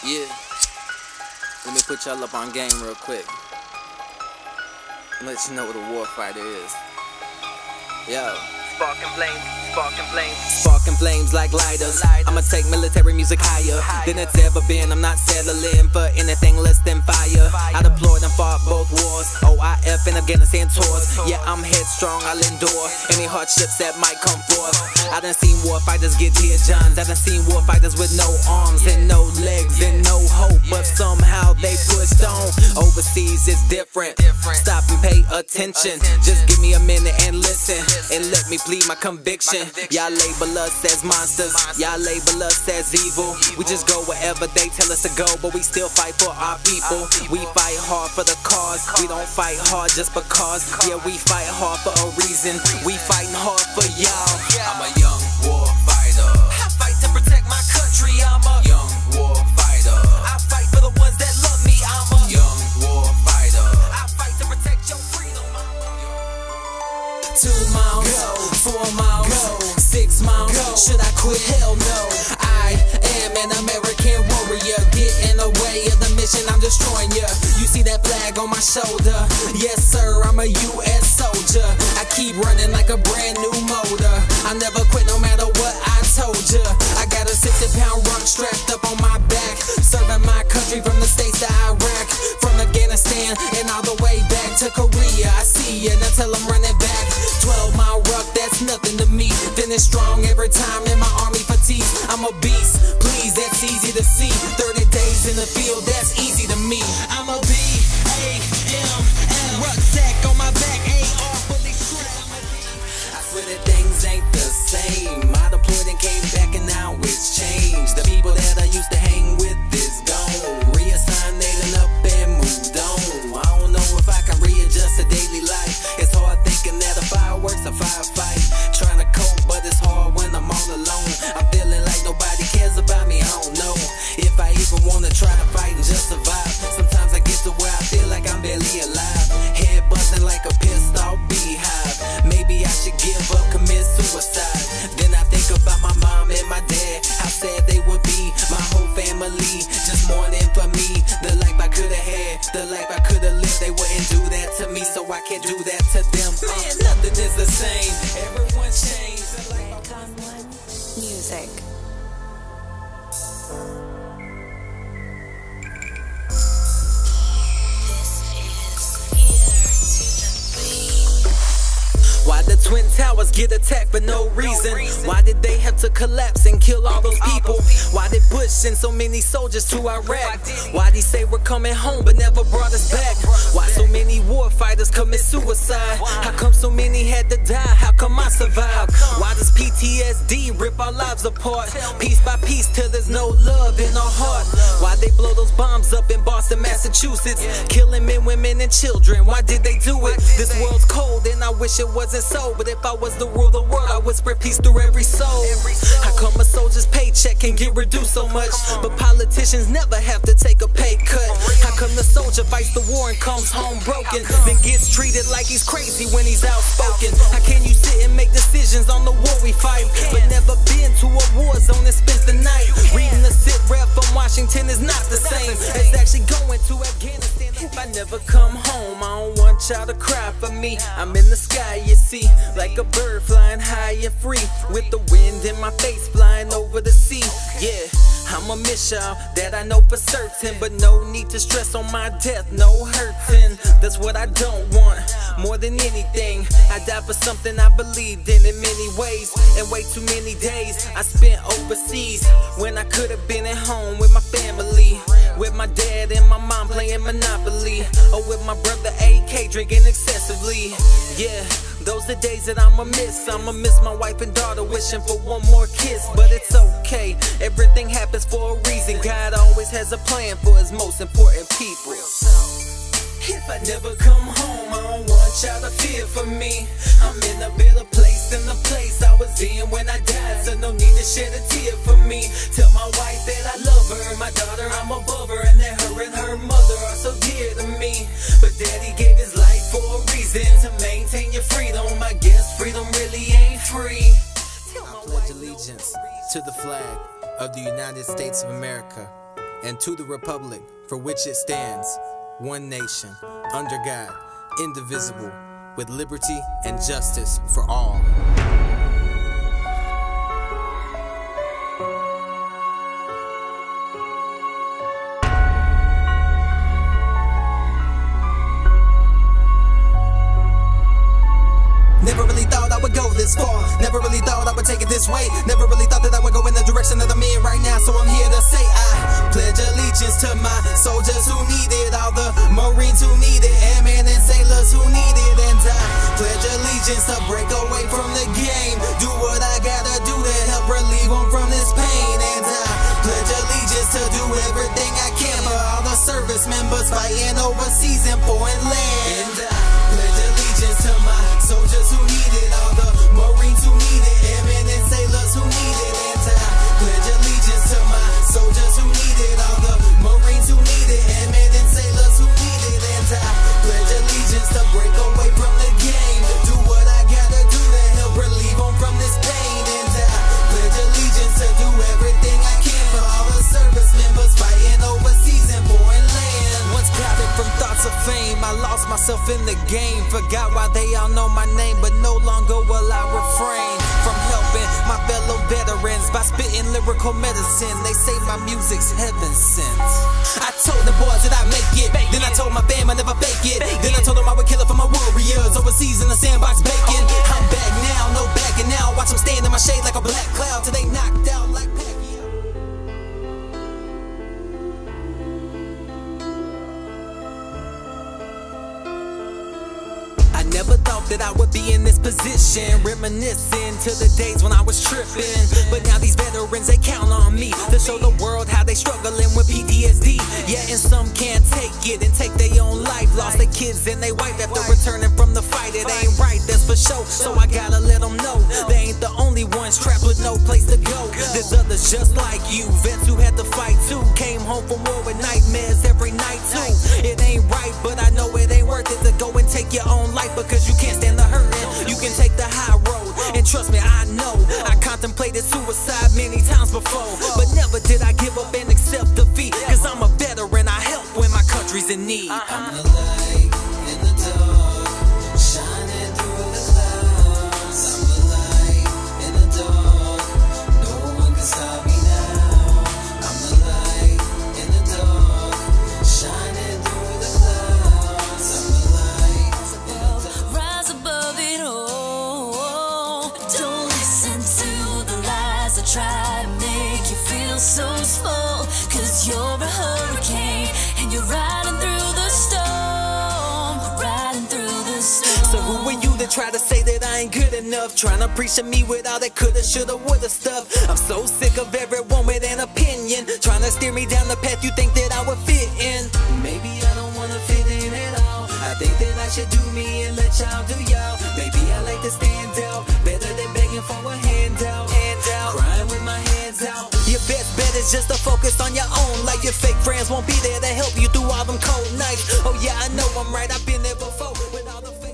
Yeah. Let me put y'all up on game real quick. Let you know what a warfighter is. Yo. Sparking flames, sparking flames. Sparking flames like lighters. I'ma take military music higher than it's ever been. I'm not settling for anything less than fire. I deployed and fought both wars, OIF and Afghanistan tours. Yeah, I'm headstrong, I'll endure any hardships that might come forth. I done seen warfighters get tear johns. I done seen warfighters with no arms and no legs and no hope, but somehow they pushed on. Overseas it's different. Stop and pay attention. Just give me a minute and listen, and let me plead my conviction. Y'all label us as monsters, y'all label us as evil. We just go wherever they tell us to go, but we still fight for our people. We fight hard for the cause, we don't fight hard just because. Yeah, we fight hard for a reason, we fighting hard for y'all. I'm a young war fighter, I fight to protect my country. I'm a young war fighter, I fight for the ones that love me. I'm a young war fighter, I fight to protect your freedom. 2 miles, go. 4 miles, go. 6 miles, go. Should I quit? Hell no. I am an American warrior. Get in the way of the mission, I'm destroying ya. You see that flag on my shoulder? Yes sir, I'm a US soldier. I keep running like a brand new motor. I never quit no matter what I told ya. I got a 60-pound rock strapped up on my back, serving my country from the States to Iraq, from Afghanistan and all the way back to Korea. I see ya, now tell them run it back. 12-mile ruck, that's nothing to me. Finish strong every time in my army fatigue. I'm a beast, please, that's easy to see. 30 days in the field, that's easy to me. I'm a B-A-M-M, rucksack on my back, AR fully strapped. I swear that things ain't the same. I deployed and came back and now it's changed. The people that I used to hang with is gone. Reassigned, they done up and moved on. I don't know if I can readjust to daily life. It's hard thinking that a fireworks, a firefight. Trying to cope, but it's hard when I'm all alone. I'm feeling like nobody cares about me. I don't know if I even wanna try to fight and just survive. Sometimes I get to where I feel like I'm barely alive. Head buzzing like a pissed off beehive. Maybe I should give up, commit suicide. Then I think about my mom and my dad, how sad they would be. My whole family just mourning for me. The life I could've had, the life I could've lived. They wouldn't do that to me, so I can't do that to them. Nothing is the same, everyone changed. Music. Why the Twin Towers get attacked for no reason? Why did they have to collapse and kill all those people? Why did Bush send so many soldiers to Iraq? Why they say we're coming home but never brought us back? Why so many war fighters commit suicide? How come so many had to die? How come I survived? Why does PTSD rip our lives apart? Piece by piece till there's no love in our heart. Why they blow those bombs up in Boston, Massachusetts, killing men, women, and children? Why did they do it? This world's cold and I wish it wasn't so, but if I was to rule the world, I would spread peace through every soul. How come a soldier's paycheck can get reduced so much, but politicians never have to take a pay cut? How come the soldier fights the war and comes home broken, then gets treated like he's crazy when he's outspoken? How can you sit and make decisions on the war we fight, but never been to a war zone and spent the night? Reading a sit rep from Washington is not the same as actually going to Afghanistan. If I never come home, I don't want y'all to cry for me. I'm in the sky, you see, like a bird flying high and free, with the wind in my face flying over the sea. Yeah, I'ma miss y'all, that I know for certain, but no need to stress on my death, no hurting. That's what I don't want, more than anything. I died for something I believed in many ways, and way too many days I spent overseas when I could have been at home with my family, with my dad and my mom playing Monopoly, or with my brother AK drinking excessively. Yeah, those are days that I'ma miss. I'ma miss my wife and daughter wishing for one more kiss, but it's okay, everything happens for a reason. God always has a plan for his most important people. If I never come home, I don't want y'all to fear for me. I'm in a better place than the place I was in when I died, so no need to shed a tear for me. Tell my wife that I love her, my daughter I'm above her, and that her and her mother are so dear to me. But daddy gave his life for a reason, to maintain your freedom. I guess freedom really ain't free. I pledge allegiance to the flag of the United States of America and to the republic for which it stands, one nation, under God, indivisible, with liberty and justice for all. Never really thought I would go this far. Never really thought I would take it this way. Never really thought that I would go in the direction that I'm in right now. So I'm here to say I pledge allegiance to my soldiers who need it, all the Marines who need it, airmen and sailors who need it. And I pledge allegiance to break away from the game. Do what I gotta do to help relieve them from this pain. And I pledge allegiance to do everything I can for all the service members fighting overseas in foreign land. And I pledge allegiance to my soldiers who need it, all the Marines who need it, airmen and sailors who need it. And I pledge allegiance to my soldiers who need it, all the Marines who need it, airmen and sailors who need it. And I pledge allegiance to break away from the game. Do what I gotta do to help relieve them from this pain. And I pledge allegiance to do everything I can for all the service members fighting overseas in foreign land. Once clouded from thoughts of fame, I lost myself in the game. Forgot why they all know my name, but no longer will I refrain from helping my fellow veterans by spitting lyrical medicine. They say my music's heaven sent. I told the boys that I'd make it. Then I told my fam I never fake it. Then I told them I would kill it for my warriors overseas in the sandbox baking. I'm back now, no backing now. Watch them stand in my shade like a black cloud till they knocked out like Pacquiao. I never thought that I would be in this position, reminiscing to the days when I was tripping. But now these veterans, they count on me to show the world how they struggling with PTSD. Yeah, and some can't take it and take their own life. Lost their kids and they wife after returning from the fight. It ain't right, that's for sure. So I gotta let them know they ain't the only ones trapped with no place to go. There's others just like you, vets who had to fight too. Came home from war with nightmares every night too. It ain't right, but I know it ain't worth it to go and take your own life, because you can't stand the hurting. You can take the high road, and trust me, I know I contemplated suicide many times before, but never did I give up and accept defeat, cause I'm a veteran, I help when my country's in need. I'm the light in the dark, shining through the clouds. I'm the light in the dark, no one can stop me now. I'm the light in the dark, shining through the clouds. I'm the light in the dark. Rise above it all. Don't listen to the lies that try to make you feel so small, cause you're a hurricane and you're riding through the storm, riding through the storm. So who are you to try to say that I ain't good enough? Trying to preach to me with all that coulda, shoulda, woulda stuff. I'm so sick of everyone with an opinion, trying to steer me down the path you think that I would fit in. Maybe I don't wanna fit in at all. I think that I should do me and let y'all do y'all. Maybe I like to stand out, better than begging for a handout. Crying with my hands out. Your best bet is just to focus on your own life. Your fake friends won't be there to help you through all them cold nights. Oh yeah, I know I'm right, I've been there before with all the fake.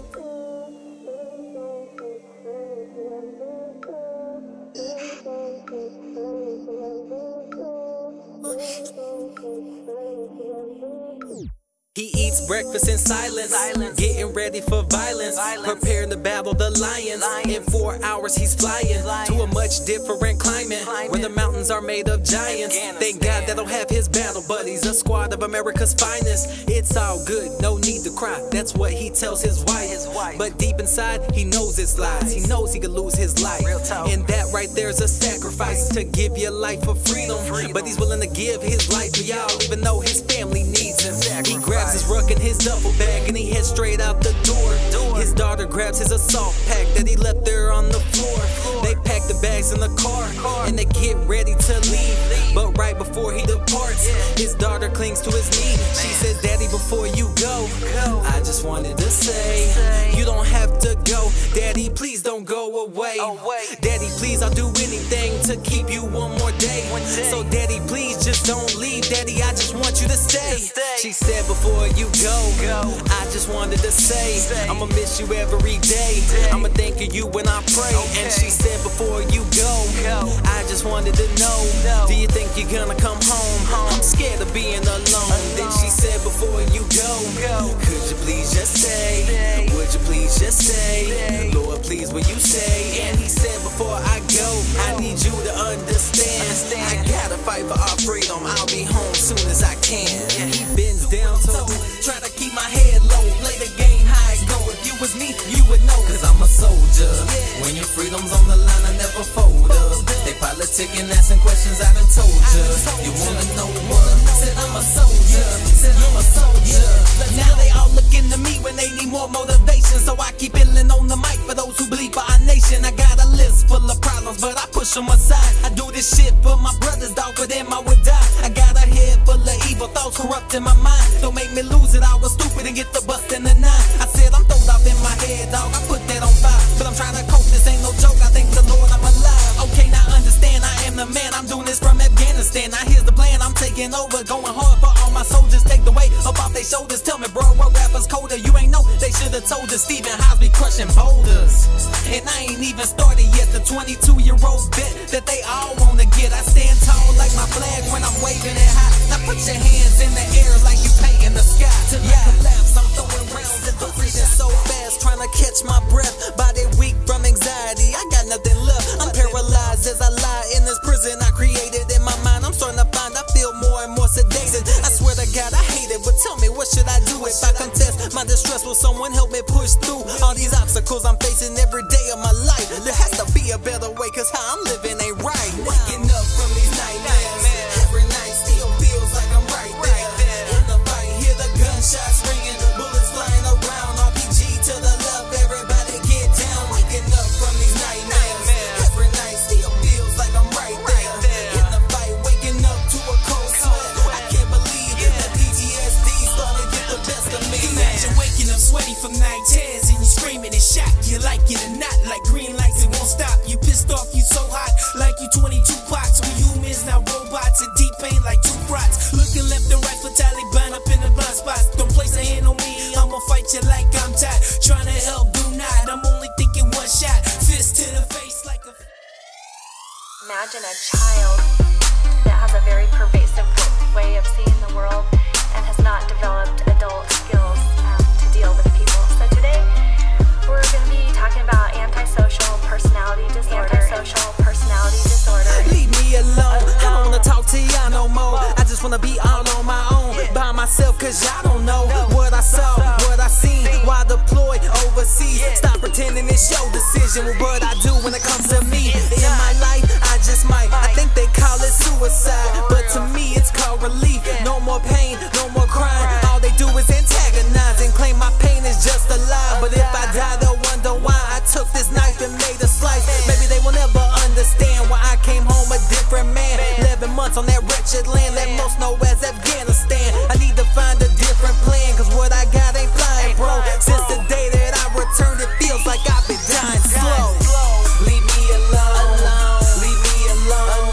He eats breakfast in silence, getting ready for violence, preparing to battle the lions. In 4 hours he's flying to a much different climate, where the mountains are made of giants. Thank God they don't have his battle buddies, a squad of America's finest. It's all good, no need to cry, that's what he tells his wife. But deep inside he knows it's lies, he knows he could lose his life. And that right there's a sacrifice to give your life for freedom. But he's willing to give his life for y'all, even though his family needs him. He grabs his ruck and his duffel bag and he heads straight out the door. His daughter grabs his assault pack that he left there on the floor. They pack the bags in the car and they get ready to leave. But right before he departs, his daughter clings to his knee. She says, "Daddy, before you go, I just wanted to say, you don't have to go. Daddy, please don't go away. Daddy, please, I'll do anything to keep you one more day. So Daddy, please just don't leave. Daddy, I just want you to stay. She said before you go, I just wanted to say, I'ma miss you every day. I'ma think of you when I pray. And she said before you go, I just wanted to know, do you think you're gonna come home? I'm scared of being alone. Then she said before you go, could you please just stay? Would you please just stay? Lord, please will you stay? And he said before I go, I need you to understand, I gotta fight for our freedom. I'll be home soon as I can. He bends down so try to keep my head low, play the game how it go. If you was me, you would know, cause I'm a soldier. When your freedom's on the line, I never fold up. They politicking, asking questions, I done told ya. You wanna know what? Said I'm a soldier. Said I'm a soldier. Now they all looking to me when they need more motivation, so I keep illing on the mic for those who believe for our nation. I got a list full of problems, but I push them aside. I do this shit for my brothers, dog, for them I would die. I got a head full of evil thoughts corrupting my mind. Don't make me lose it, I was stupid and get the bust in the 9. I said I'm throwed off in my head, dog, I put that on fire. But I'm trying to cope, this ain't no joke, I thank the Lord I'm alive. Okay, now understand, I am the man, I'm doing this from Afghanistan. Now here's the plan, I'm taking over, going hard for all my soldiers. Take the weight up off their shoulders. Tell me, bro, what rappers colder? You ain't know, they should've told us. Stephen Hobbs be crushing boulders, and I ain't even started yet. The 22-year-old vet that they all wanna get. I stand tall like my flag when I'm waving it high. Now put your hands in the air like you painting the sky. Till I collapse, I'm throwing rounds at the breathing so fast, trying to catch my breath. Body weak from anxiety, I got nothing left. I'm paralyzed as I lie in this prison I created in my mind. I'm starting to find I feel more and more sedated. I swear to God I hate it, but tell me what should I do if I confess my distress? Will someone help me push through all these obstacles I'm facing every day of my life? There has to be a better way, cause how I'm living ain't right. Waking up from these nightmares every night still feels like I'm right there. In the fight, hear the gunshots ringing, bullets flying around, RPG to the left, everybody get down. Waking up from these nightmares every night still feels like I'm right there. In the fight, waking up to a cold sweat, I can't believe that PTSD started to get the best of me. Imagine waking up sweaty from night tears and you screaming and shot. You like it or not, like green lights, it won't stop. You pissed off, you so hot, like you 22 pots. We humans, not robots, in deep pain like 2 brats. Looking left and right for Taliban up in the blind spots. Don't place a hand on me, I'ma fight you like I'm tired. Trying to help, do not, I'm only thinking one shot. Fist to the face like a... Imagine a child that has a very pervasive way of seeing the world and has not developed adult skills to deal with people. So today we're going to be talking about antisocial personality disorder. Leave me alone, I don't wanna talk to y'all no more. I just wanna be all on my own, by myself, cause y'all don't know what I saw, what I seen while deployed overseas. Stop pretending it's your decision with what I do when it comes to me. In my life, I just might, I think they call it suicide, but to me it's called relief. No more pain, no more crying. All they do is antagonize and claim my pain is just a lie. But if I die, they'll wonder why I took this knife and made a slice. Maybe they will never understand why I came home a different man. 11 months on that wretched land that most know as Afghanistan. I need to find a different plan, cause what I got ain't flying, bro. Since the day that I returned, it feels like I've been dying slow. Leave me alone, leave me alone,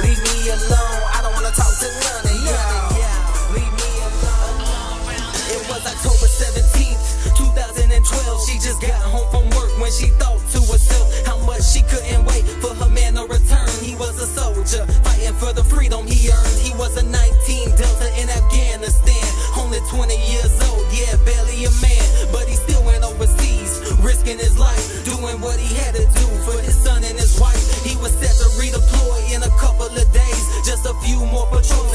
leave me alone. I don't wanna talk to none of y'all. Leave me alone. It was October 17th, 2012. She just got home from work when she thought to herself how much she couldn't wait for her man to return. He was a soldier fighting for the freedom he earned. He was a 19 Delta in Afghanistan, only 20 years old, yeah, barely a man, but he still went overseas, risking his life, doing what he had to do for his son and his wife. He was set to redeploy in a couple of days, just a few more patrols